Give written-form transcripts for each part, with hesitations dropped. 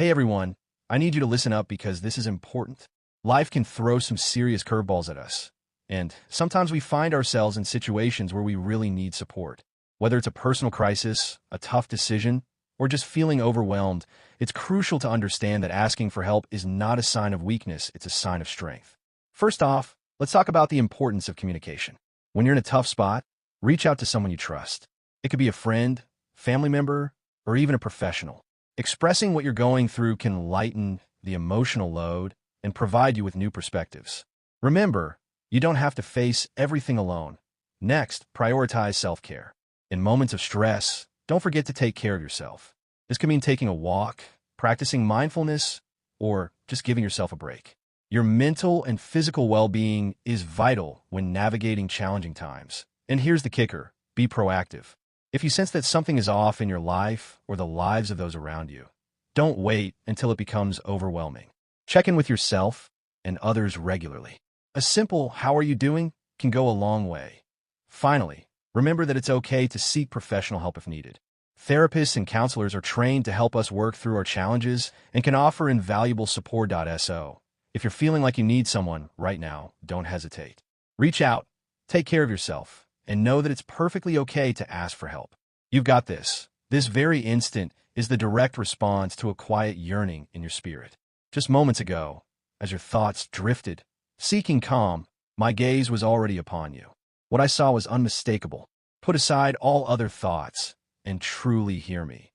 Hey everyone, I need you to listen up because this is important. Life can throw some serious curveballs at us, and sometimes we find ourselves in situations where we really need support. Whether it's a personal crisis, a tough decision, or just feeling overwhelmed, it's crucial to understand that asking for help is not a sign of weakness, it's a sign of strength. First off, let's talk about the importance of communication. When you're in a tough spot, reach out to someone you trust. It could be a friend, family member, or even a professional. Expressing what you're going through can lighten the emotional load and provide you with new perspectives. Remember, you don't have to face everything alone. Next, prioritize self-care. In moments of stress, don't forget to take care of yourself. This can mean taking a walk, practicing mindfulness, or just giving yourself a break. Your mental and physical well-being is vital when navigating challenging times. And here's the kicker: be proactive. If you sense that something is off in your life or the lives of those around you, don't wait until it becomes overwhelming. Check in with yourself and others regularly. A simple "how are you doing" can go a long way. Finally, remember that it's okay to seek professional help if needed. Therapists and counselors are trained to help us work through our challenges and can offer invaluable support. So, if you're feeling like you need someone right now, don't hesitate. Reach out, take care of yourself, and know that it's perfectly okay to ask for help. You've got this. This very instant is the direct response to a quiet yearning in your spirit. Just moments ago, as your thoughts drifted, seeking calm, my gaze was already upon you. What I saw was unmistakable. Put aside all other thoughts and truly hear me.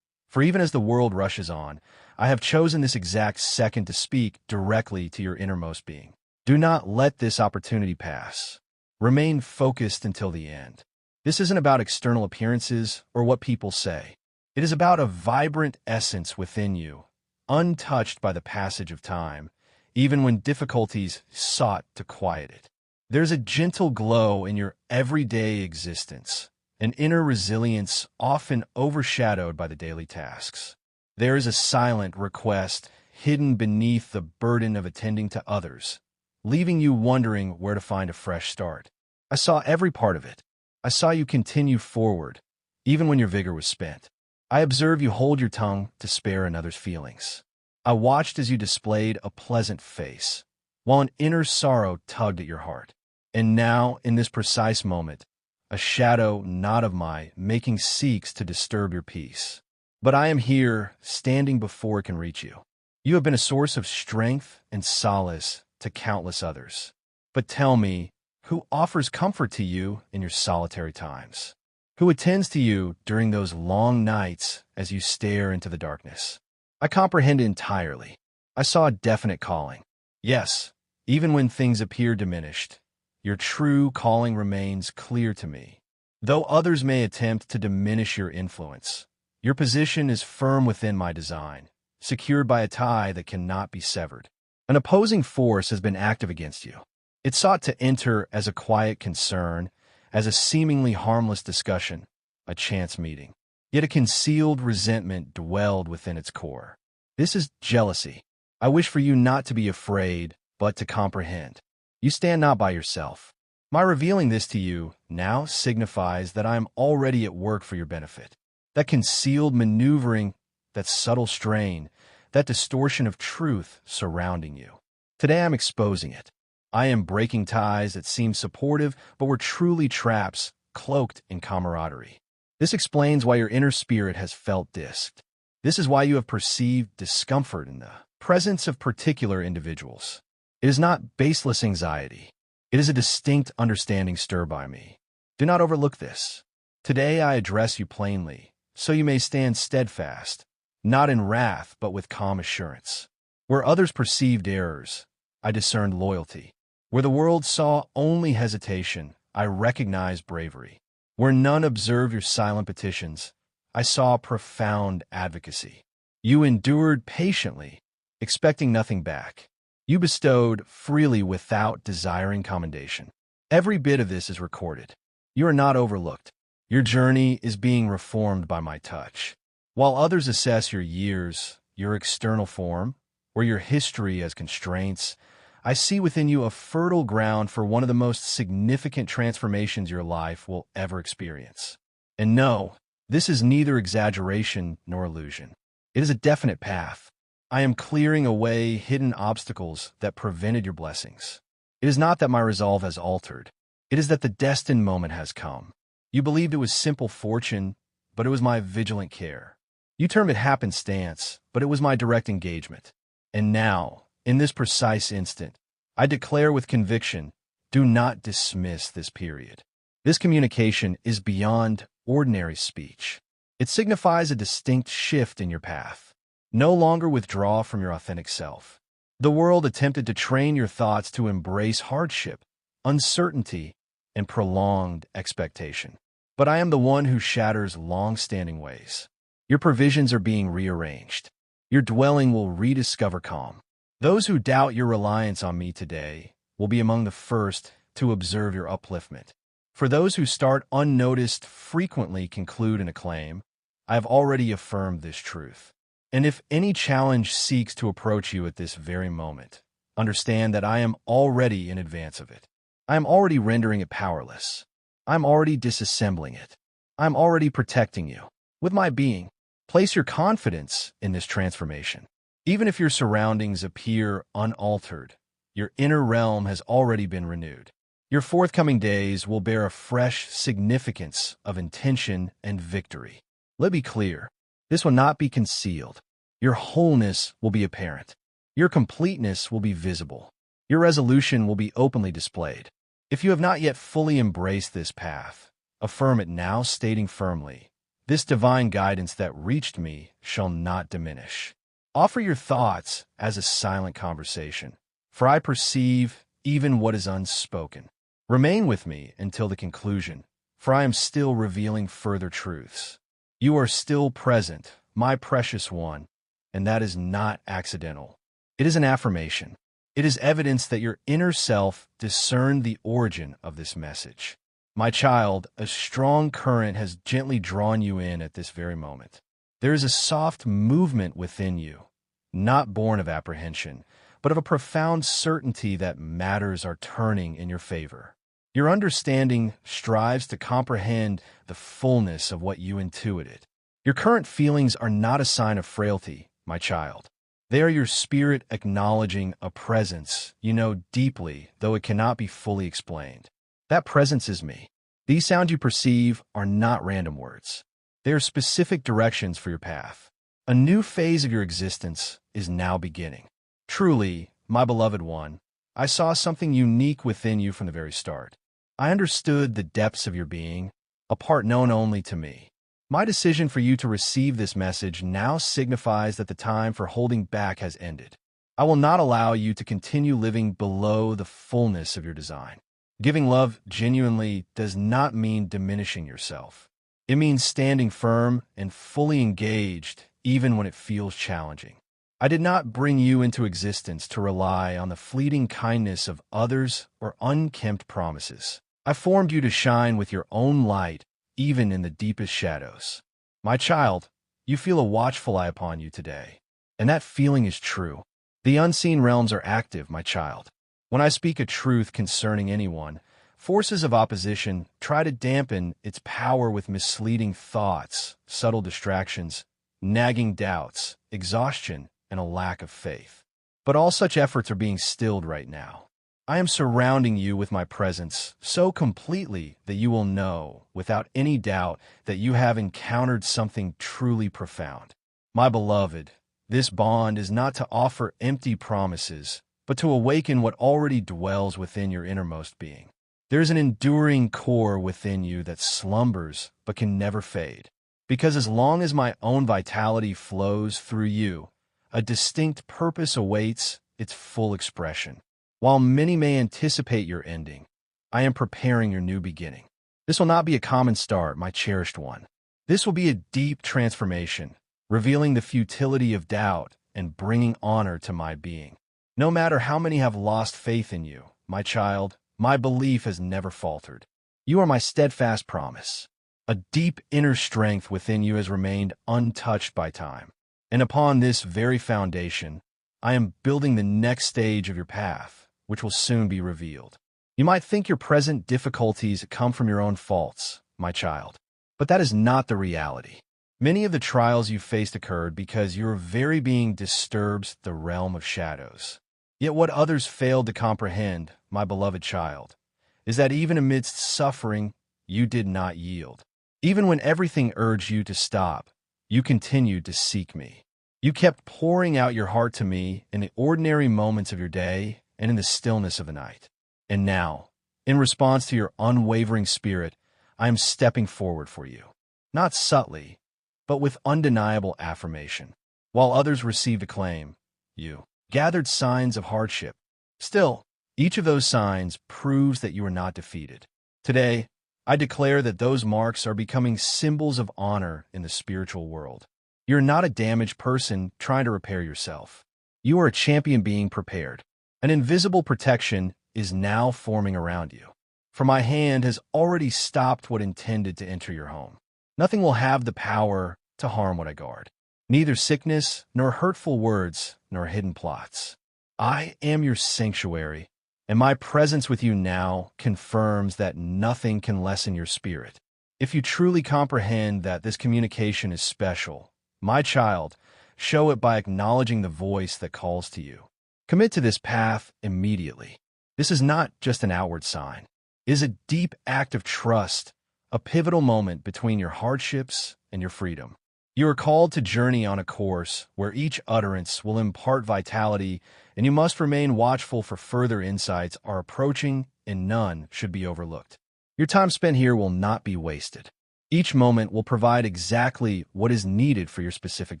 For even as the world rushes on, I have chosen this exact second to speak directly to your innermost being. Do not let this opportunity pass. Remain focused until the end. This isn't about external appearances or what people say. It is about a vibrant essence within you, untouched by the passage of time, even when difficulties sought to quiet it. There's a gentle glow in your everyday existence, an inner resilience often overshadowed by the daily tasks. There is a silent request hidden beneath the burden of attending to others, leaving you wondering where to find a fresh start. I saw every part of it. I saw you continue forward, even when your vigor was spent. I observed you hold your tongue to spare another's feelings. I watched as you displayed a pleasant face, while an inner sorrow tugged at your heart. And now, in this precise moment, a shadow not of my making seeks to disturb your peace. But I am here, standing before it can reach you. You have been a source of strength and solace to countless others. But tell me, who offers comfort to you in your solitary times? Who attends to you during those long nights as you stare into the darkness? I comprehend entirely. I saw a definite calling. Yes, even when things appear diminished, your true calling remains clear to me. Though others may attempt to diminish your influence, your position is firm within my design, secured by a tie that cannot be severed. An opposing force has been active against you. It sought to enter as a quiet concern, as a seemingly harmless discussion, a chance meeting. Yet a concealed resentment dwelled within its core. This is jealousy. I wish for you not to be afraid, but to comprehend. You stand not by yourself. My revealing this to you now signifies that I am already at work for your benefit. That concealed maneuvering, that subtle strain, that distortion of truth surrounding you. Today I'm exposing it. I am breaking ties that seem supportive but were truly traps cloaked in camaraderie. This explains why your inner spirit has felt disked. This is why you have perceived discomfort in the presence of particular individuals. It is not baseless anxiety. It is a distinct understanding stirred by me. Do not overlook this. Today I address you plainly, so you may stand steadfast, not in wrath but with calm assurance. Where others perceived errors, I discerned loyalty. Where the world saw only hesitation, I recognized bravery. Where none observed your silent petitions, I saw profound advocacy. You endured patiently, expecting nothing back. You bestowed freely without desiring commendation. Every bit of this is recorded. You are not overlooked. Your journey is being reformed by my touch. While others assess your years, your external form, or your history as constraints, I see within you a fertile ground for one of the most significant transformations your life will ever experience. And no, this is neither exaggeration nor illusion. It is a definite path. I am clearing away hidden obstacles that prevented your blessings. It is not that my resolve has altered. It is that the destined moment has come. You believed it was simple fortune, but it was my vigilant care. You term it happenstance, but it was my direct engagement. And now, in this precise instant, I declare with conviction, do not dismiss this period. This communication is beyond ordinary speech. It signifies a distinct shift in your path. No longer withdraw from your authentic self. The world attempted to train your thoughts to embrace hardship, uncertainty, and prolonged expectation. But I am the one who shatters long-standing ways. Your provisions are being rearranged. Your dwelling will rediscover calm. Those who doubt your reliance on me today will be among the first to observe your upliftment. For those who start unnoticed frequently conclude and acclaim, I have already affirmed this truth. And if any challenge seeks to approach you at this very moment, understand that I am already in advance of it. I am already rendering it powerless. I am already disassembling it. I am already protecting you. With my being, place your confidence in this transformation. Even if your surroundings appear unaltered, your inner realm has already been renewed. Your forthcoming days will bear a fresh significance of intention and victory. Let me be clear. This will not be concealed. Your wholeness will be apparent. Your completeness will be visible. Your resolution will be openly displayed. If you have not yet fully embraced this path, affirm it now, stating firmly, this divine guidance that reached me shall not diminish. Offer your thoughts as a silent conversation, for I perceive even what is unspoken. Remain with me until the conclusion, for I am still revealing further truths. You are still present, my precious one, and that is not accidental. It is an affirmation. It is evidence that your inner self discerned the origin of this message. My child, a strong current has gently drawn you in at this very moment. There is a soft movement within you, not born of apprehension, but of a profound certainty that matters are turning in your favor. Your understanding strives to comprehend the fullness of what you intuited. Your current feelings are not a sign of frailty, my child. They are your spirit acknowledging a presence you know deeply, though it cannot be fully explained. That presence is me. These sounds you perceive are not random words. They are specific directions for your path. A new phase of your existence is now beginning. Truly, my beloved one, I saw something unique within you from the very start. I understood the depths of your being, a part known only to me. My decision for you to receive this message now signifies that the time for holding back has ended. I will not allow you to continue living below the fullness of your design. Giving love genuinely does not mean diminishing yourself. It means standing firm and fully engaged even when it feels challenging. I did not bring you into existence to rely on the fleeting kindness of others or unkempt promises. I formed you to shine with your own light, even in the deepest shadows. My child, you feel a watchful eye upon you today, and that feeling is true. The unseen realms are active, my child. When I speak a truth concerning anyone, forces of opposition try to dampen its power with misleading thoughts, subtle distractions, nagging doubts, exhaustion, and a lack of faith. But all such efforts are being stilled right now. I am surrounding you with my presence so completely that you will know, without any doubt, that you have encountered something truly profound. My beloved, this bond is not to offer empty promises, but to awaken what already dwells within your innermost being. There is an enduring core within you that slumbers but can never fade, because as long as my own vitality flows through you, a distinct purpose awaits its full expression. While many may anticipate your ending, I am preparing your new beginning. This will not be a common start, my cherished one. This will be a deep transformation, revealing the futility of doubt and bringing honor to my being. No matter how many have lost faith in you, my child, my belief has never faltered. You are my steadfast promise. A deep inner strength within you has remained untouched by time. And upon this very foundation, I am building the next stage of your path, which will soon be revealed. You might think your present difficulties come from your own faults, my child, but that is not the reality. Many of the trials you faced occurred because your very being disturbs the realm of shadows. Yet what others failed to comprehend, my beloved child, is that even amidst suffering, you did not yield. Even when everything urged you to stop, you continued to seek me. You kept pouring out your heart to me in the ordinary moments of your day and in the stillness of the night. And now, in response to your unwavering spirit, I am stepping forward for you. Not subtly, but with undeniable affirmation. While others received acclaim, you gathered signs of hardship. Still, each of those signs proves that you are not defeated. Today, I declare that those marks are becoming symbols of honor in the spiritual world. You're not a damaged person trying to repair yourself. You are a champion being prepared. An invisible protection is now forming around you. For my hand has already stopped what intended to enter your home. Nothing will have the power to harm what I guard. Neither sickness, nor hurtful words, nor hidden plots. I am your sanctuary, and my presence with you now confirms that nothing can lessen your spirit. If you truly comprehend that this communication is special, my child, show it by acknowledging the voice that calls to you. Commit to this path immediately. This is not just an outward sign. It is a deep act of trust, a pivotal moment between your hardships and your freedom. You are called to journey on a course where each utterance will impart vitality, and you must remain watchful for further insights are approaching, and none should be overlooked. Your time spent here will not be wasted. Each moment will provide exactly what is needed for your specific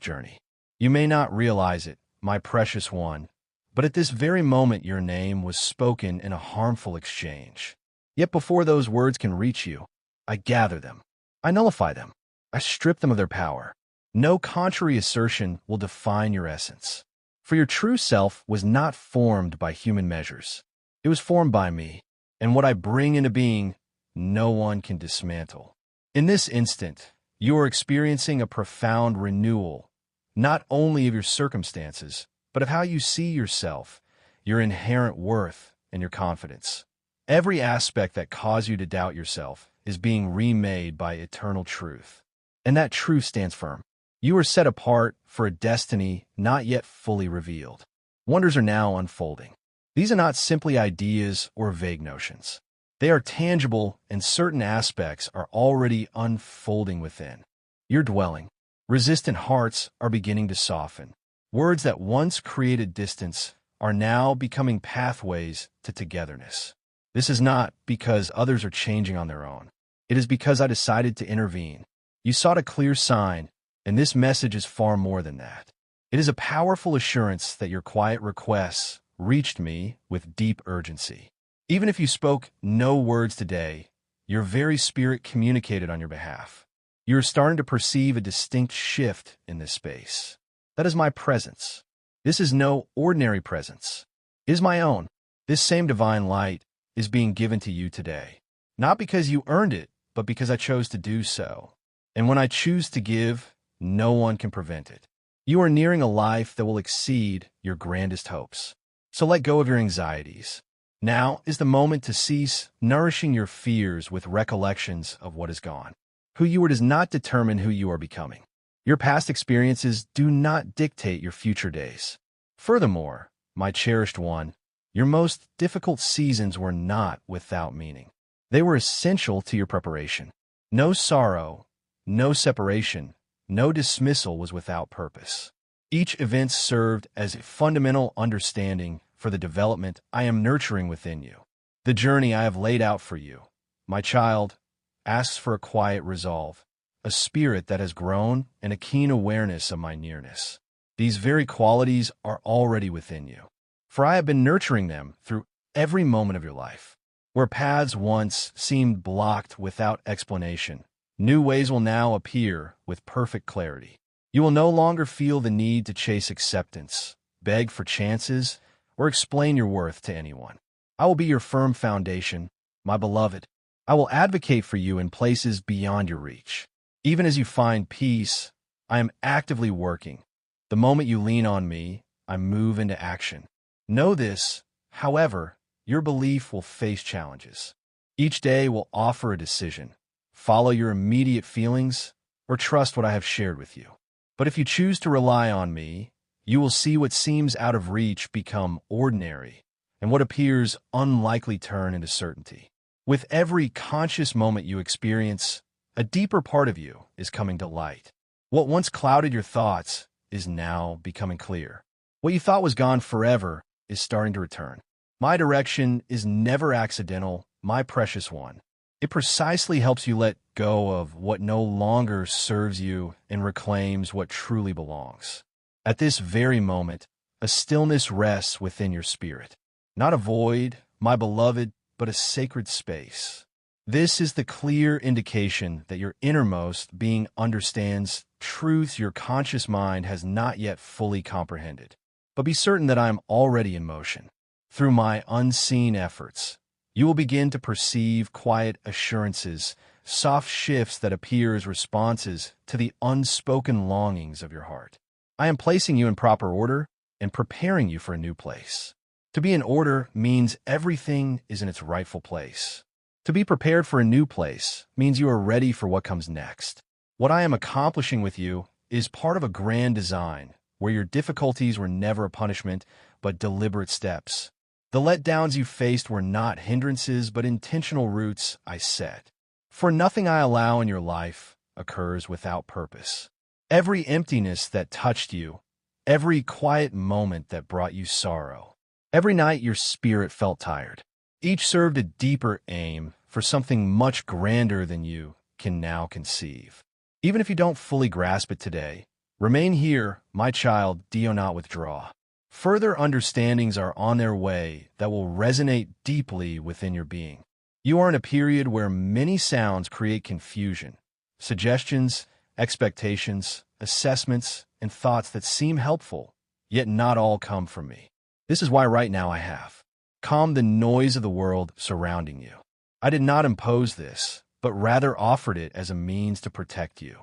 journey. You may not realize it, my precious one, but at this very moment your name was spoken in a harmful exchange. Yet before those words can reach you, I gather them. I nullify them. I strip them of their power. No contrary assertion will define your essence. For your true self was not formed by human measures. It was formed by me, and what I bring into being, no one can dismantle. In this instant, you are experiencing a profound renewal, not only of your circumstances, but of how you see yourself, your inherent worth, and your confidence. Every aspect that caused you to doubt yourself is being remade by eternal truth. And that truth stands firm. You are set apart for a destiny not yet fully revealed. Wonders are now unfolding. These are not simply ideas or vague notions. They are tangible, and certain aspects are already unfolding within. Your dwelling. Resistant hearts are beginning to soften. Words that once created distance are now becoming pathways to togetherness. This is not because others are changing on their own. It is because I decided to intervene. You sought a clear sign, and this message is far more than that. It is a powerful assurance that your quiet requests reached me with deep urgency. Even if you spoke no words today, your very spirit communicated on your behalf. You are starting to perceive a distinct shift in this space. That is my presence. This is no ordinary presence. It is my own. This same divine light is being given to you today. Not because you earned it, but because I chose to do so. And when I choose to give, no one can prevent it. You are nearing a life that will exceed your grandest hopes. So let go of your anxieties. Now is the moment to cease nourishing your fears with recollections of what is gone. Who you are does not determine who you are becoming. Your past experiences do not dictate your future days. Furthermore, my cherished one, your most difficult seasons were not without meaning. They were essential to your preparation. No sorrow, no separation, no dismissal was without purpose. Each event served as a fundamental understanding for the development I am nurturing within you. The journey I have laid out for you, my child, asks for a quiet resolve, a spirit that has grown, and a keen awareness of my nearness. These very qualities are already within you, for I have been nurturing them through every moment of your life. Where paths once seemed blocked without explanation, new ways will now appear with perfect clarity. You will no longer feel the need to chase acceptance, beg for chances, or explain your worth to anyone. I will be your firm foundation, my beloved. I will advocate for you in places beyond your reach. Even as you find peace, I am actively working. The moment you lean on me, I move into action. Know this, however, your belief will face challenges. Each day will offer a decision. Follow your immediate feelings or trust what I have shared with you. But if you choose to rely on me, you will see what seems out of reach become ordinary, and what appears unlikely turn into certainty. With every conscious moment you experience, a deeper part of you is coming to light. What once clouded your thoughts is now becoming clear. What you thought was gone forever is starting to return. My direction is never accidental, my precious one. It precisely helps you let go of what no longer serves you and reclaims what truly belongs. At this very moment, a stillness rests within your spirit. Not a void, my beloved, but a sacred space. This is the clear indication that your innermost being understands truths your conscious mind has not yet fully comprehended. But be certain that I am already in motion. Through my unseen efforts, you will begin to perceive quiet assurances, soft shifts that appear as responses to the unspoken longings of your heart. I am placing you in proper order and preparing you for a new place. To be in order means everything is in its rightful place. To be prepared for a new place means you are ready for what comes next. What I am accomplishing with you is part of a grand design where your difficulties were never a punishment, but deliberate steps. The letdowns you faced were not hindrances, but intentional roots I set. For nothing I allow in your life occurs without purpose. Every emptiness that touched you, every quiet moment that brought you sorrow, every night your spirit felt tired, each served a deeper aim for something much grander than you can now conceive. Even if you don't fully grasp it today, remain here, my child, do not withdraw. Further understandings are on their way that will resonate deeply within your being. You are in a period where many sounds create confusion, suggestions, expectations, assessments, and thoughts that seem helpful, yet not all come from me. This is why right now I have calmed the noise of the world surrounding you. I did not impose this, but rather offered it as a means to protect you.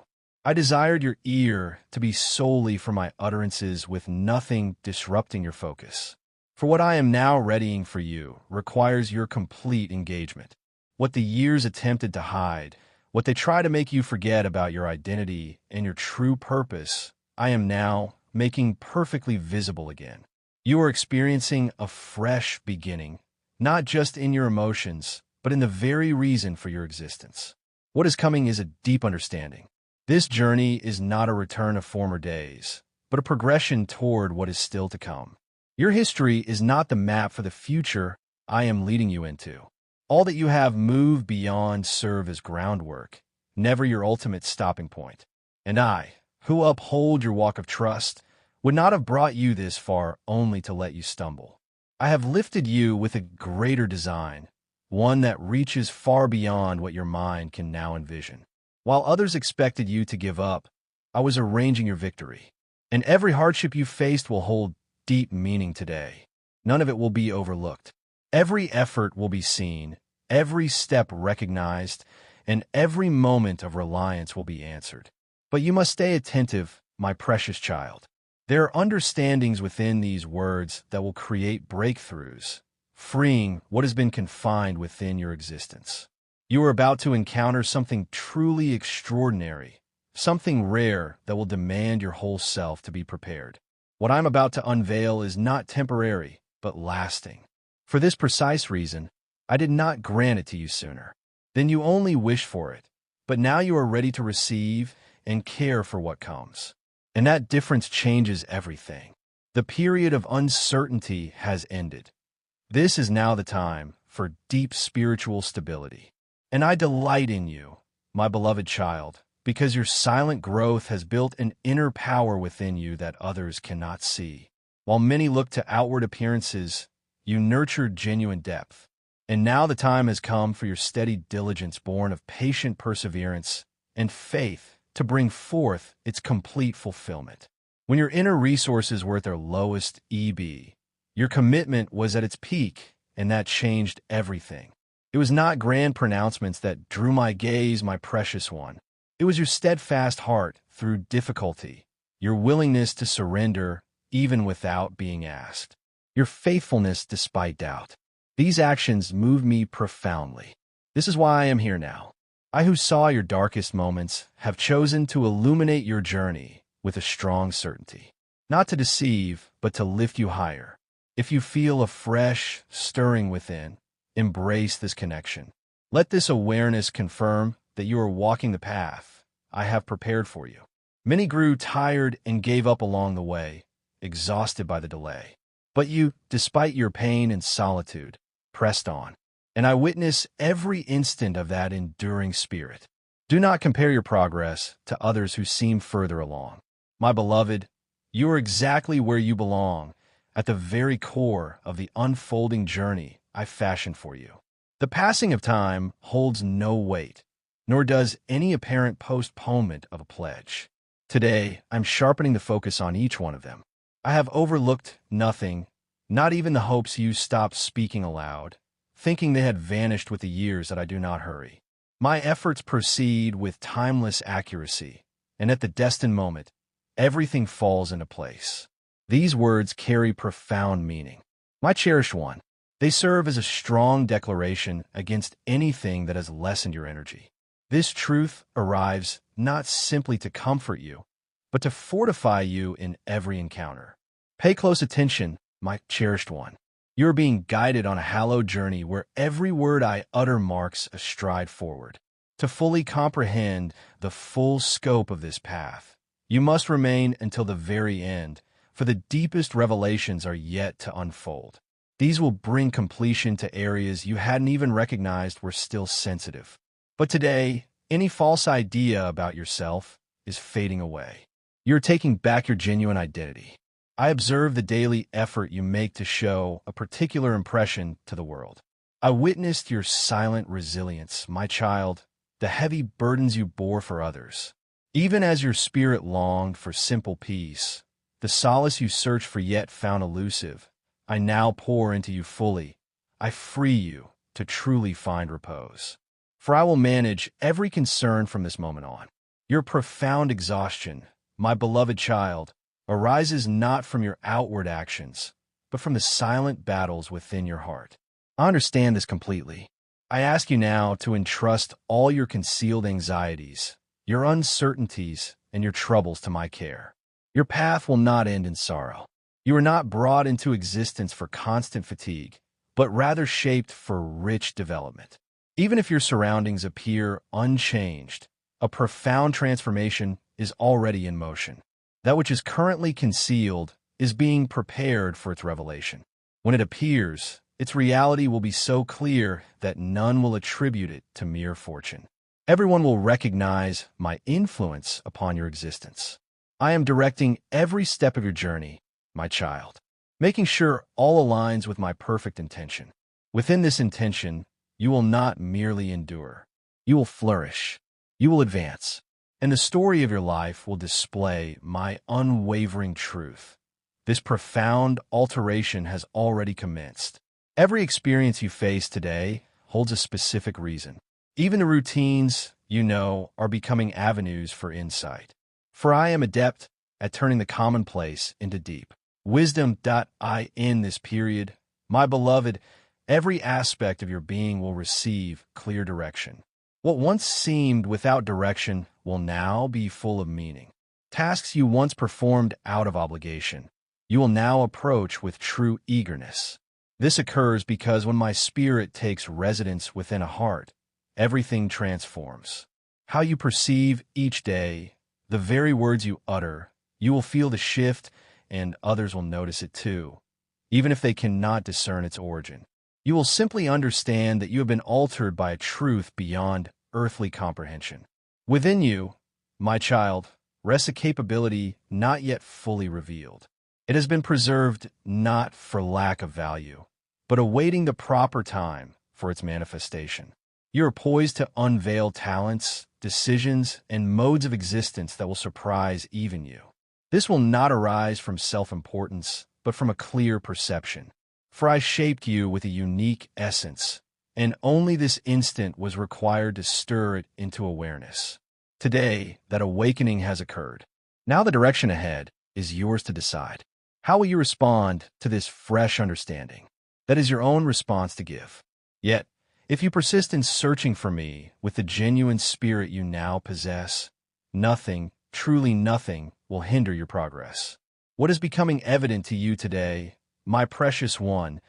I desired your ear to be solely for my utterances with nothing disrupting your focus. For what I am now readying for you requires your complete engagement. What the years attempted to hide, what they try to make you forget about your identity and your true purpose, I am now making perfectly visible again. You are experiencing a fresh beginning, not just in your emotions, but in the very reason for your existence. What is coming is a deep understanding. This journey is not a return of former days, but a progression toward what is still to come. Your history is not the map for the future I am leading you into. All that you have moved beyond serve as groundwork, never your ultimate stopping point. And I, who uphold your walk of trust, would not have brought you this far only to let you stumble. I have lifted you with a greater design, one that reaches far beyond what your mind can now envision. While others expected you to give up, I was arranging your victory. And every hardship you faced will hold deep meaning today. None of it will be overlooked. Every effort will be seen, every step recognized, and every moment of reliance will be answered. But you must stay attentive, my precious child. There are understandings within these words that will create breakthroughs, freeing what has been confined within your existence. You are about to encounter something truly extraordinary, something rare that will demand your whole self to be prepared. What I'm about to unveil is not temporary, but lasting. For this precise reason, I did not grant it to you sooner. Then you only wish for it, but now you are ready to receive and care for what comes. And that difference changes everything. The period of uncertainty has ended. This is now the time for deep spiritual stability. And I delight in you, my beloved child, because your silent growth has built an inner power within you that others cannot see. While many look to outward appearances, you nurtured genuine depth. And now the time has come for your steady diligence born of patient perseverance and faith to bring forth its complete fulfillment. When your inner resources were at their lowest ebb, your commitment was at its peak, and that changed everything. It was not grand pronouncements that drew my gaze, my precious one. It was your steadfast heart through difficulty, your willingness to surrender even without being asked, your faithfulness despite doubt. These actions moved me profoundly. This is why I am here now. I who saw your darkest moments have chosen to illuminate your journey with a strong certainty, not to deceive, but to lift you higher. If you feel a fresh stirring within, embrace this connection. Let this awareness confirm that you are walking the path I have prepared for you. Many grew tired and gave up along the way, exhausted by the delay. But you, despite your pain and solitude, pressed on. And I witness every instant of that enduring spirit. Do not compare your progress to others who seem further along. My beloved, you are exactly where you belong, at the very core of the unfolding journey I fashioned for you. The passing of time holds no weight, nor does any apparent postponement of a pledge. Today, I'm sharpening the focus on each one of them. I have overlooked nothing, not even the hopes you stopped speaking aloud, thinking they had vanished with the years that I do not hurry. My efforts proceed with timeless accuracy, and at the destined moment, everything falls into place. These words carry profound meaning. My cherished one, they serve as a strong declaration against anything that has lessened your energy. This truth arrives not simply to comfort you, but to fortify you in every encounter. Pay close attention, my cherished one. You are being guided on a hallowed journey where every word I utter marks a stride forward. To fully comprehend the full scope of this path, you must remain until the very end, for the deepest revelations are yet to unfold. These will bring completion to areas you hadn't even recognized were still sensitive. But today, any false idea about yourself is fading away. You're taking back your genuine identity. I observe the daily effort you make to show a particular impression to the world. I witnessed your silent resilience, my child, the heavy burdens you bore for others. Even as your spirit longed for simple peace, the solace you searched for yet found elusive, I now pour into you fully. I free you to truly find repose. For I will manage every concern from this moment on. Your profound exhaustion, my beloved child, arises not from your outward actions, but from the silent battles within your heart. I understand this completely. I ask you now to entrust all your concealed anxieties, your uncertainties, and your troubles to my care. Your path will not end in sorrow. You are not brought into existence for constant fatigue, but rather shaped for rich development. Even if your surroundings appear unchanged, a profound transformation is already in motion. That which is currently concealed is being prepared for its revelation. When it appears, its reality will be so clear that none will attribute it to mere fortune. Everyone will recognize my influence upon your existence. I am directing every step of your journey, my child, making sure all aligns with my perfect intention. Within this intention, you will not merely endure. You will flourish. You will advance. And the story of your life will display my unwavering truth. This profound alteration has already commenced. Every experience you face today holds a specific reason. Even the routines you know are becoming avenues for insight. For I am adept at turning the commonplace into deep wisdom. In this period, my beloved, every aspect of your being will receive clear direction. What once seemed without direction will now be full of meaning. Tasks you once performed out of obligation, you will now approach with true eagerness. This occurs because when my spirit takes residence within a heart, everything transforms. How you perceive each day, the very words you utter, you will feel the shift, and others will notice it too, even if they cannot discern its origin. You will simply understand that you have been altered by a truth beyond earthly comprehension. Within you, my child, rests a capability not yet fully revealed. It has been preserved not for lack of value, but awaiting the proper time for its manifestation. You are poised to unveil talents, decisions, and modes of existence that will surprise even you. This will not arise from self-importance, but from a clear perception. For I shaped you with a unique essence, and only this instant was required to stir it into awareness. Today, that awakening has occurred. Now the direction ahead is yours to decide. How will you respond to this fresh understanding? That is your own response to give. Yet, If you persist in searching for me with the genuine spirit you now possess, nothing, truly nothing, will hinder your progress. What is becoming evident to you today, my precious one,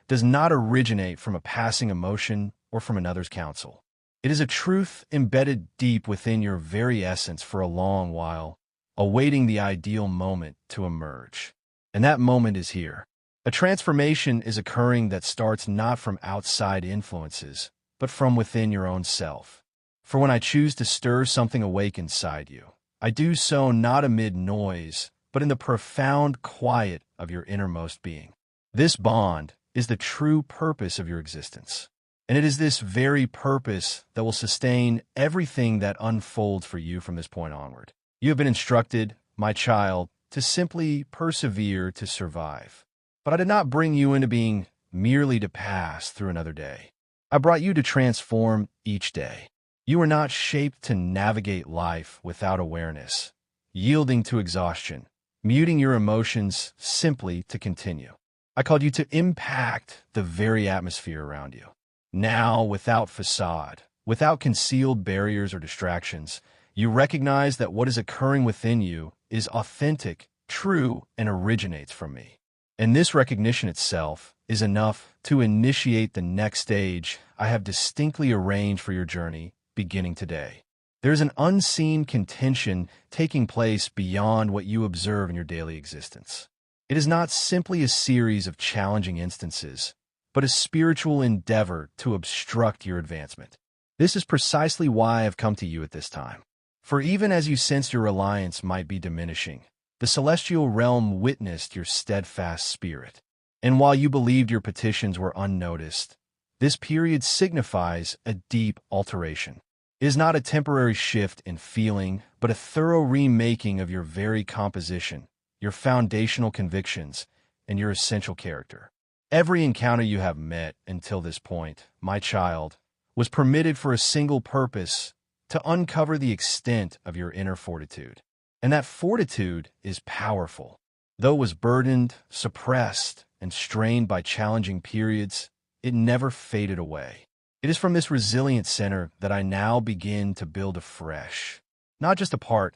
does not originate from a passing emotion or from another's counsel. It is a truth embedded deep within your very essence for a long while, awaiting the ideal moment to emerge. And that moment is here. A transformation is occurring that starts not from outside influences, but from within your own self. For when I choose to stir something awake inside you, I do so not amid noise, but in the profound quiet of your innermost being. This bond is the true purpose of your existence. And it is this very purpose that will sustain everything that unfolds for you from this point onward. You have been instructed, my child, to simply persevere to survive. But I did not bring you into being merely to pass through another day. I brought you to transform each day. You were not shaped to navigate life without awareness, yielding to exhaustion, muting your emotions simply to continue. I called you to impact the very atmosphere around you. Now, without facade, without concealed barriers or distractions, you recognize that what is occurring within you is authentic, true, and originates from me. And this recognition itself is enough to initiate the next stage I have distinctly arranged for your journey beginning today. There's an unseen contention taking place beyond what you observe in your daily existence. It is not simply a series of challenging instances, but a spiritual endeavor to obstruct your advancement. This is precisely why I have come to you at this time. For even as you sensed your reliance might be diminishing, the celestial realm witnessed your steadfast spirit. And while you believed your petitions were unnoticed, this period signifies a deep alteration. It is not a temporary shift in feeling, but a thorough remaking of your very composition, your foundational convictions, and your essential character. Every encounter you have met until this point, my child, was permitted for a single purpose: to uncover the extent of your inner fortitude. And that fortitude is powerful. Though it was burdened, suppressed, and strained by challenging periods, it never faded away. It is from this resilient center that I now begin to build afresh. Not just a part,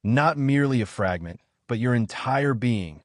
not merely a fragment, but your entire being,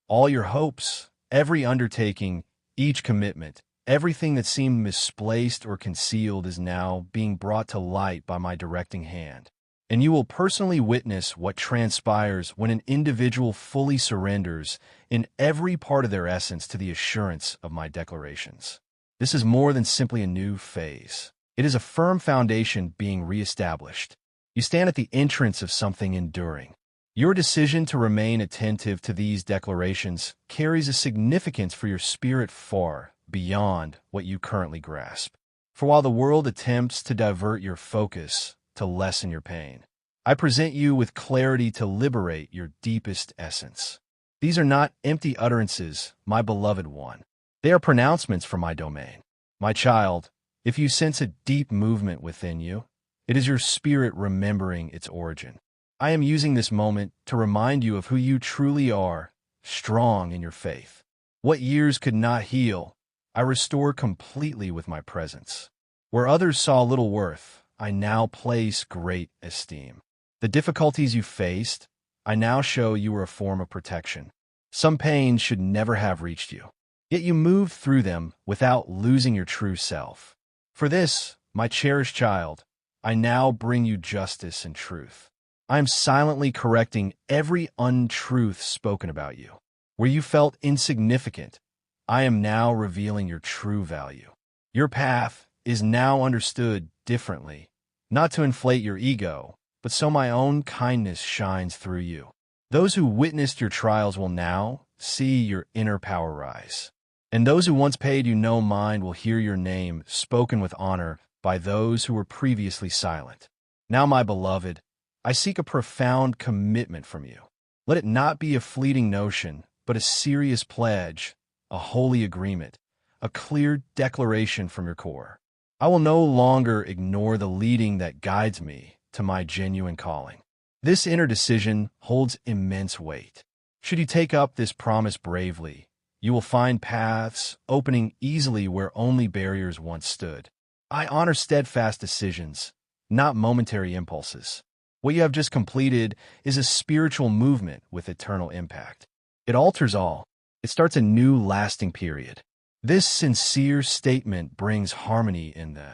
all your hopes, every undertaking, each commitment, everything that seemed misplaced or concealed is now being brought to light by my directing hand. And you will personally witness what transpires when an individual fully surrenders in every part of their essence to the assurance of my declarations. This is more than simply a new phase. It is a firm foundation being reestablished. You stand at the entrance of something enduring. Your decision to remain attentive to these declarations carries a significance for your spirit far beyond what you currently grasp. For while the world attempts to divert your focus to lessen your pain, I present you with clarity to liberate your deepest essence. These are not empty utterances, my beloved one. They are pronouncements from my domain. My child, if you sense a deep movement within you, it is your spirit remembering its origin. I am using this moment to remind you of who you truly are, strong in your faith. What years could not heal, I restore completely with my presence. Where others saw little worth, I now place great esteem. The difficulties you faced, I now show you were a form of protection. Some pains should never have reached you, yet you moved through them without losing your true self. For this, my cherished child, I now bring you justice and truth. I am silently correcting every untruth spoken about you. Where you felt insignificant, I am now revealing your true value. Your path is now understood differently, not to inflate your ego, but so my own kindness shines through you. Those who witnessed your trials will now see your inner power rise. And those who once paid you no mind will hear your name spoken with honor by those who were previously silent. Now, my beloved, I seek a profound commitment from you. Let it not be a fleeting notion, but a serious pledge, a holy agreement, a clear declaration from your core. I will no longer ignore the leading that guides me to my genuine calling. This inner decision holds immense weight. Should you take up this promise bravely, you will find paths opening easily where only barriers once stood. I honor steadfast decisions, not momentary impulses. What you have just completed is a spiritual movement with eternal impact. It alters all. It starts a new lasting period. This sincere statement brings harmony in the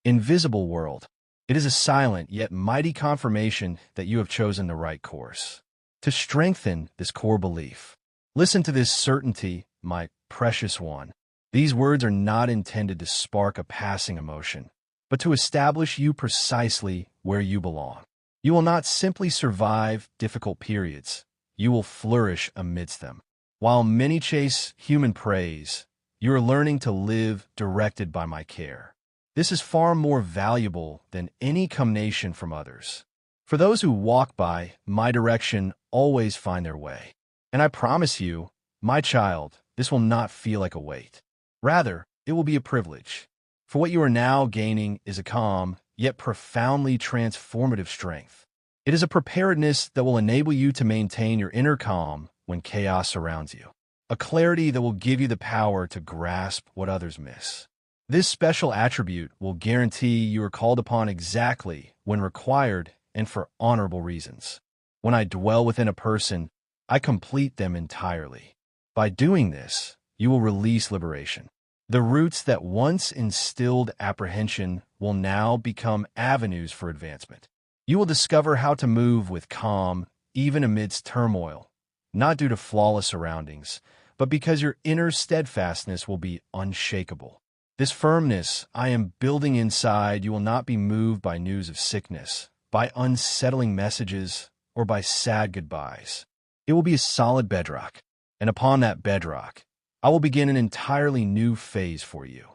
invisible world. It is a silent yet mighty confirmation that you have chosen the right course. To strengthen this core belief, listen to this certainty, my precious one. These words are not intended to spark a passing emotion, but to establish you precisely where you belong. You will not simply survive difficult periods. You will flourish amidst them. While many chase human praise, you are learning to live directed by my care. This is far more valuable than any commendation from others. For those who walk by my direction always find their way. And I promise you, my child, this will not feel like a weight. Rather, it will be a privilege. For what you are now gaining is a calm, yet profoundly transformative strength. It is a preparedness that will enable you to maintain your inner calm when chaos surrounds you. A clarity that will give you the power to grasp what others miss. This special attribute will guarantee you are called upon exactly when required and for honorable reasons. When I dwell within a person, I complete them entirely. By doing this, you will release liberation. The roots that once instilled apprehension will now become avenues for advancement. You will discover how to move with calm, even amidst turmoil, not due to flawless surroundings, but because your inner steadfastness will be unshakable. This firmness I am building inside you will not be moved by news of sickness, by unsettling messages, or by sad goodbyes. It will be a solid bedrock, and upon that bedrock, I will begin an entirely new phase for you.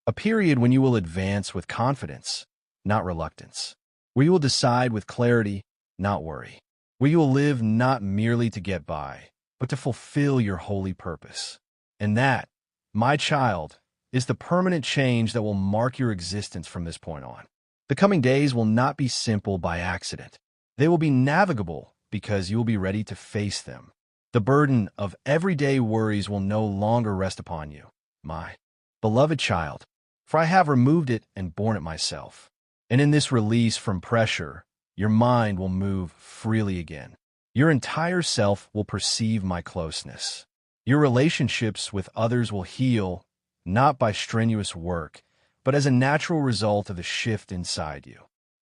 A period when you will advance with confidence, not reluctance. Where you will decide with clarity, not worry. Where you will live not merely to get by, but to fulfill your holy purpose. And that, my child, is the permanent change that will mark your existence from this point on. The coming days will not be simple by accident. They will be navigable because you will be ready to face them. The burden of everyday worries will no longer rest upon you, my beloved child, for I have removed it and borne it myself. And in this release from pressure, your mind will move freely again. Your entire self will perceive my closeness. Your relationships with others will heal, not by strenuous work, but as a natural result of the shift inside you.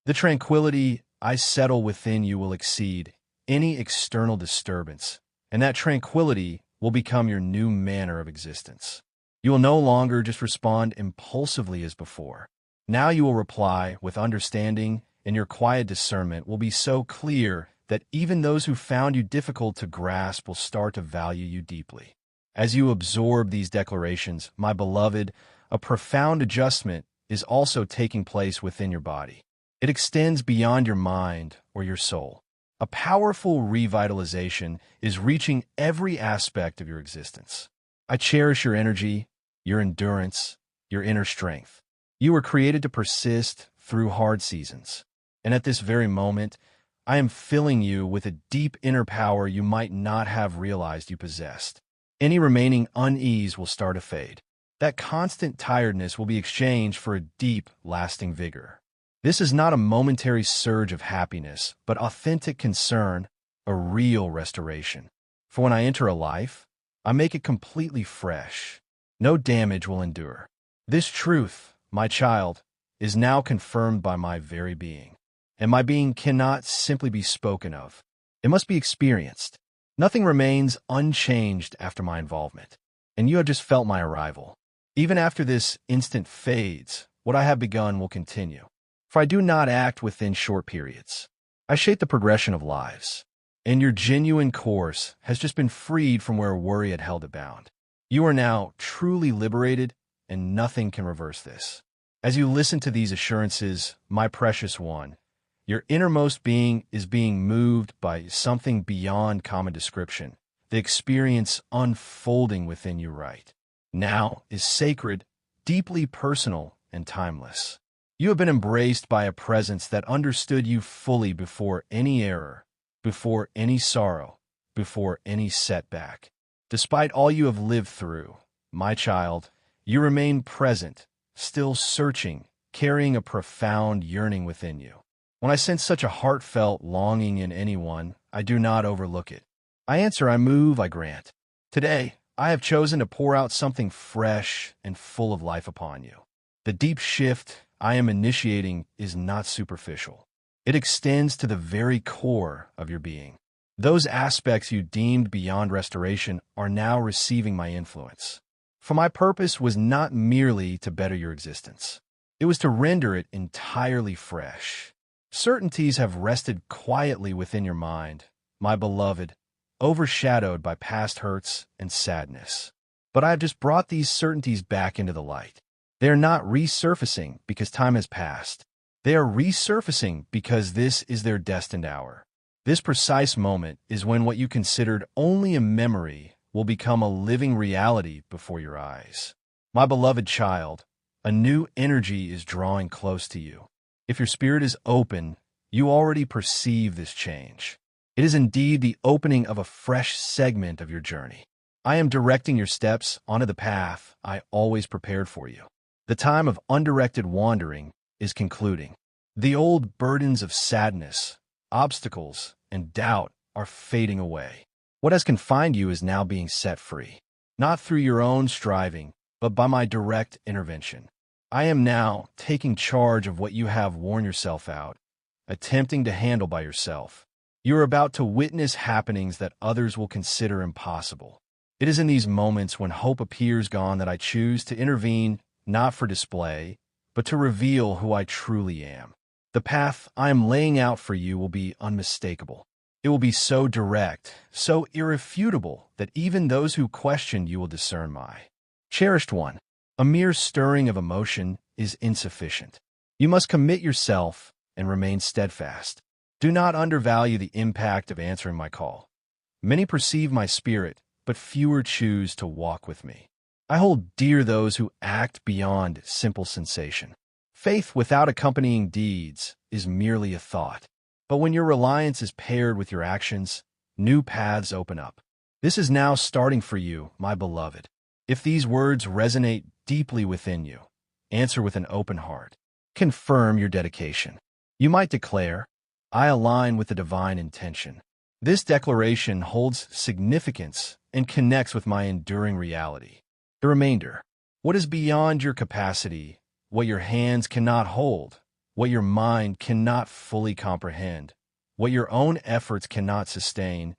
The tranquility I settle within you will exceed any external disturbance, and that tranquility will become your new manner of existence. You will no longer just respond impulsively as before. Now you will reply with understanding, and your quiet discernment will be so clear that even those who found you difficult to grasp will start to value you deeply. As you absorb these declarations, my beloved, a profound adjustment is also taking place within your body. It extends beyond your mind or your soul. A powerful revitalization is reaching every aspect of your existence. I cherish your energy, your endurance, your inner strength. You were created to persist through hard seasons. And at this very moment, I am filling you with a deep inner power you might not have realized you possessed. Any remaining unease will start to fade. That constant tiredness will be exchanged for a deep, lasting vigor. This is not a momentary surge of happiness, but authentic concern, a real restoration. For when I enter a life, I make it completely fresh. No damage will endure. This truth, my child, is now confirmed by my very being. And my being cannot simply be spoken of. It must be experienced. Nothing remains unchanged after my involvement. And you have just felt my arrival. Even after this instant fades, what I have begun will continue. For I do not act within short periods. I shape the progression of lives. And your genuine course has just been freed from where worry had held it bound. You are now truly liberated, and nothing can reverse this. As you listen to these assurances, my precious one, your innermost being is being moved by something beyond common description. The experience unfolding within you right now is sacred, deeply personal, and timeless. You have been embraced by a presence that understood you fully before any error, before any sorrow, before any setback. Despite all you have lived through, my child, you remain present, still searching, carrying a profound yearning within you. When I sense such a heartfelt longing in anyone, I do not overlook it. I answer, I move, I grant. Today, I have chosen to pour out something fresh and full of life upon you. The deep shift I am initiating is not superficial. It extends to the very core of your being. Those aspects you deemed beyond restoration are now receiving my influence. For my purpose was not merely to better your existence. It was to render it entirely fresh. Certainties have rested quietly within your mind, my beloved, overshadowed by past hurts and sadness. But I have just brought these certainties back into the light. They are not resurfacing because time has passed. They are resurfacing because this is their destined hour. This precise moment is when what you considered only a memory will become a living reality before your eyes. My beloved child, a new energy is drawing close to you. If your spirit is open, you already perceive this change. It is indeed the opening of a fresh segment of your journey. I am directing your steps onto the path I always prepared for you. The time of undirected wandering is concluding. The old burdens of sadness, obstacles, and doubt are fading away. What has confined you is now being set free, not through your own striving, but by my direct intervention. I am now taking charge of what you have worn yourself out, attempting to handle by yourself. You are about to witness happenings that others will consider impossible. It is in these moments when hope appears gone that I choose to intervene, not for display, but to reveal who I truly am. The path I am laying out for you will be unmistakable. It will be so direct, so irrefutable, that even those who question you will discern my. Cherished one, a mere stirring of emotion is insufficient. You must commit yourself and remain steadfast. Do not undervalue the impact of answering my call. Many perceive my spirit, but fewer choose to walk with me. I hold dear those who act beyond simple sensation. Faith without accompanying deeds is merely a thought. But when your reliance is paired with your actions, new paths open up. This is now starting for you, my beloved. If these words resonate deeply within you, answer with an open heart. Confirm your dedication. You might declare, I align with the divine intention. This declaration holds significance and connects with my enduring reality. The remainder, what is beyond your capacity, what your hands cannot hold, what your mind cannot fully comprehend, what your own efforts cannot sustain,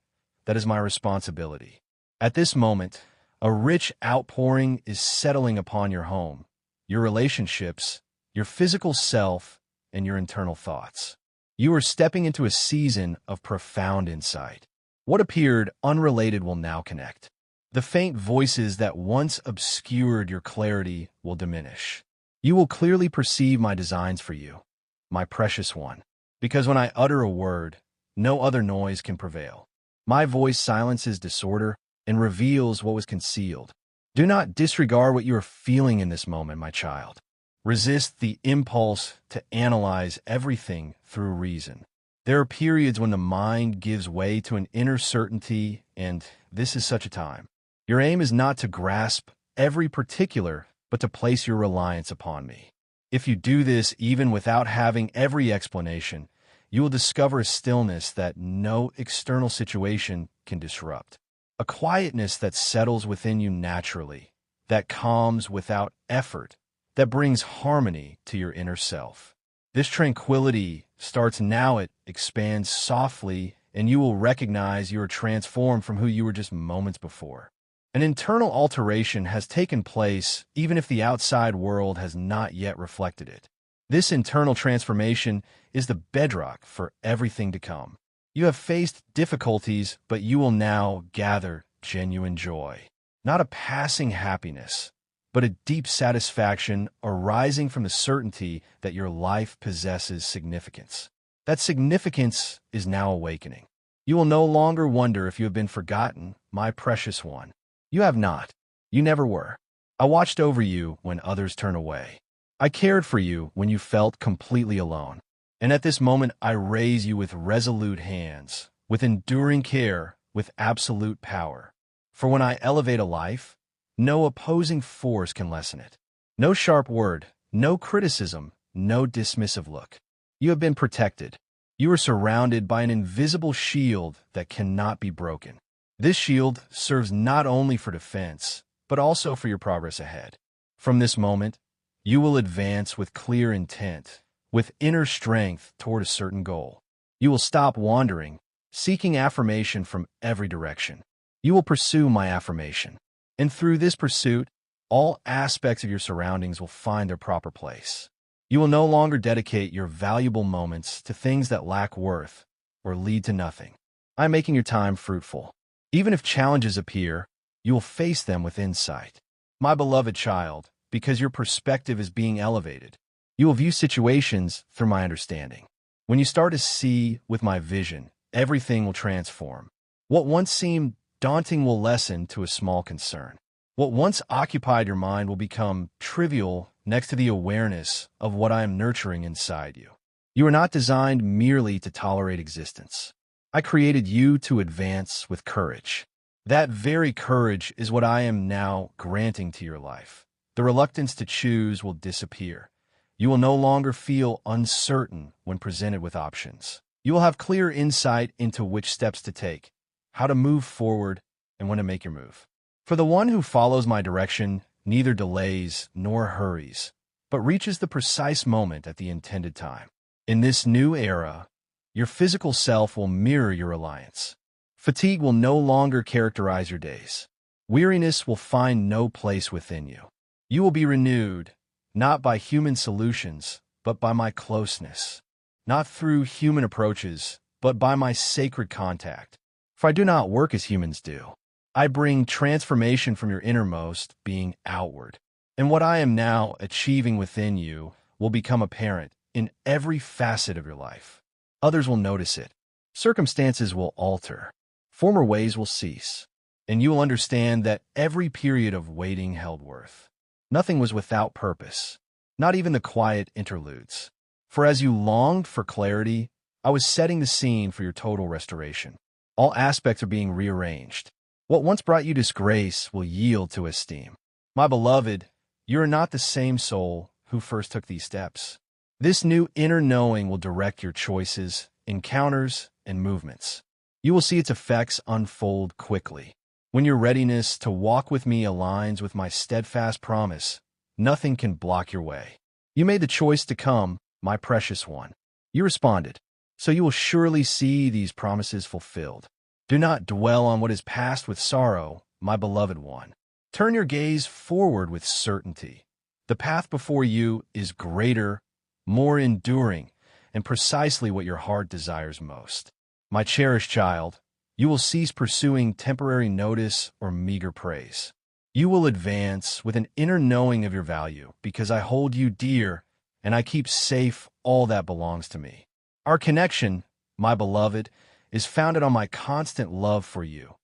that is my responsibility. At this moment, a rich outpouring is settling upon your home, your relationships, your physical self, and your internal thoughts. You are stepping into a season of profound insight. What appeared unrelated will now connect. The faint voices that once obscured your clarity will diminish. You will clearly perceive my designs for you, my precious one, because when I utter a word, no other noise can prevail. My voice silences disorder and reveals what was concealed. Do not disregard what you are feeling in this moment, my child. Resist the impulse to analyze everything through reason. There are periods when the mind gives way to an inner certainty, and this is such a time. Your aim is not to grasp every particular, but to place your reliance upon me. If you do this even without having every explanation, you will discover a stillness that no external situation can disrupt. A quietness that settles within you naturally, that calms without effort, that brings harmony to your inner self. This tranquility starts now, it expands softly, and you will recognize you are transformed from who you were just moments before. An internal alteration has taken place even if the outside world has not yet reflected it. This internal transformation is the bedrock for everything to come. You have faced difficulties, but you will now gather genuine joy. Not a passing happiness, but a deep satisfaction arising from the certainty that your life possesses significance. That significance is now awakening. You will no longer wonder if you have been forgotten, my precious one. You have not. You never were. I watched over you when others turned away. I cared for you when you felt completely alone. And at this moment, I raise you with resolute hands, with enduring care, with absolute power. For when I elevate a life, no opposing force can lessen it. No sharp word, no criticism, no dismissive look. You have been protected. You are surrounded by an invisible shield that cannot be broken. This shield serves not only for defense, but also for your progress ahead. From this moment, you will advance with clear intent, with inner strength toward a certain goal. You will stop wandering, seeking affirmation from every direction. You will pursue my affirmation. And through this pursuit, all aspects of your surroundings will find their proper place. You will no longer dedicate your valuable moments to things that lack worth or lead to nothing. I am making your time fruitful. Even if challenges appear, you will face them with insight. My beloved child, because your perspective is being elevated, you will view situations through my understanding. When you start to see with my vision, everything will transform. What once seemed daunting will lessen to a small concern. What once occupied your mind will become trivial next to the awareness of what I am nurturing inside you. You are not designed merely to tolerate existence. I created you to advance with courage. That very courage is what I am now granting to your life. The reluctance to choose will disappear. You will no longer feel uncertain when presented with options. You will have clear insight into which steps to take, how to move forward, and when to make your move. For the one who follows my direction neither delays nor hurries, but reaches the precise moment at the intended time. In this new era, your physical self will mirror your alliance. Fatigue will no longer characterize your days. Weariness will find no place within you. You will be renewed, not by human solutions, but by my closeness. Not through human approaches, but by my sacred contact. For I do not work as humans do. I bring transformation from your innermost being outward. And what I am now achieving within you will become apparent in every facet of your life. Others will notice it. Circumstances will alter. Former ways will cease. And you will understand that every period of waiting held worth. Nothing was without purpose, not even the quiet interludes. For as you longed for clarity, I was setting the scene for your total restoration. All aspects are being rearranged. What once brought you disgrace will yield to esteem. My beloved, you are not the same soul who first took these steps. This new inner knowing will direct your choices, encounters, and movements. You will see its effects unfold quickly. When your readiness to walk with me aligns with my steadfast promise, nothing can block your way. You made the choice to come, my precious one. You responded, so you will surely see these promises fulfilled. Do not dwell on what is past with sorrow, my beloved one. Turn your gaze forward with certainty. The path before you is greater, more enduring, and precisely what your heart desires most. My cherished child, you will cease pursuing temporary notice or meager praise. You will advance with an inner knowing of your value because I hold you dear and I keep safe all that belongs to me. Our connection, my beloved, is founded on my constant love for you,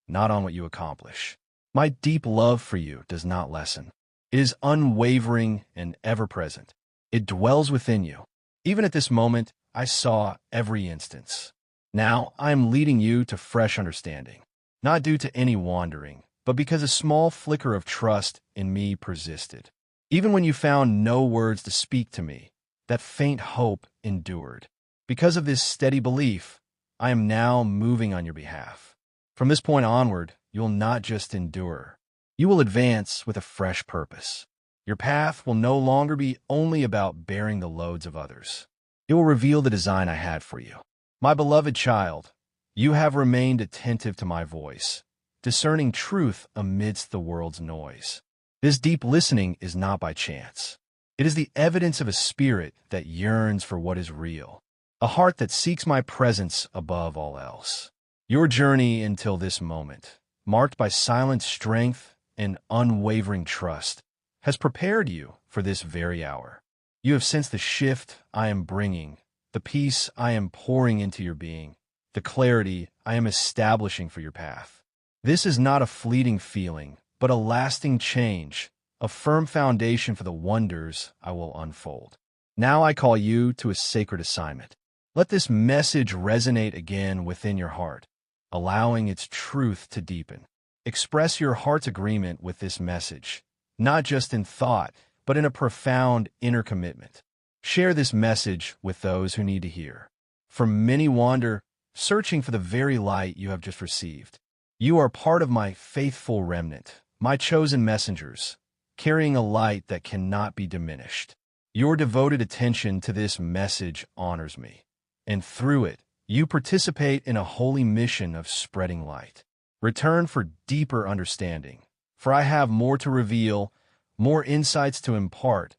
not on what you accomplish. My deep love for you does not lessen. It is unwavering and ever-present. It dwells within you. Even at this moment, I saw every instance. Now I am leading you to fresh understanding, not due to any wandering, but because a small flicker of trust in me persisted. Even when you found no words to speak to me, that faint hope endured. Because of this steady belief, I am now moving on your behalf. From this point onward, you will not just endure. You will advance with a fresh purpose. Your path will no longer be only about bearing the loads of others. It will reveal the design I had for you. My beloved child, you have remained attentive to my voice, discerning truth amidst the world's noise. This deep listening is not by chance. It is the evidence of a spirit that yearns for what is real, a heart that seeks my presence above all else. Your journey until this moment, marked by silent strength and unwavering trust, has prepared you for this very hour. You have sensed the shift I am bringing, the peace I am pouring into your being, the clarity I am establishing for your path. This is not a fleeting feeling, but a lasting change, a firm foundation for the wonders I will unfold. Now I call you to a sacred assignment. Let this message resonate again within your heart, allowing its truth to deepen. Express your heart's agreement with this message, not just in thought, but in a profound inner commitment. Share this message with those who need to hear. For many wander, searching for the very light you have just received. You are part of my faithful remnant, my chosen messengers, carrying a light that cannot be diminished. Your devoted attention to this message honors me, and through it, you participate in a holy mission of spreading light. Return for deeper understanding, for I have more to reveal, more insights to impart,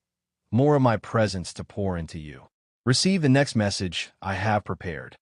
more of my presence to pour into you. Receive the next message I have prepared.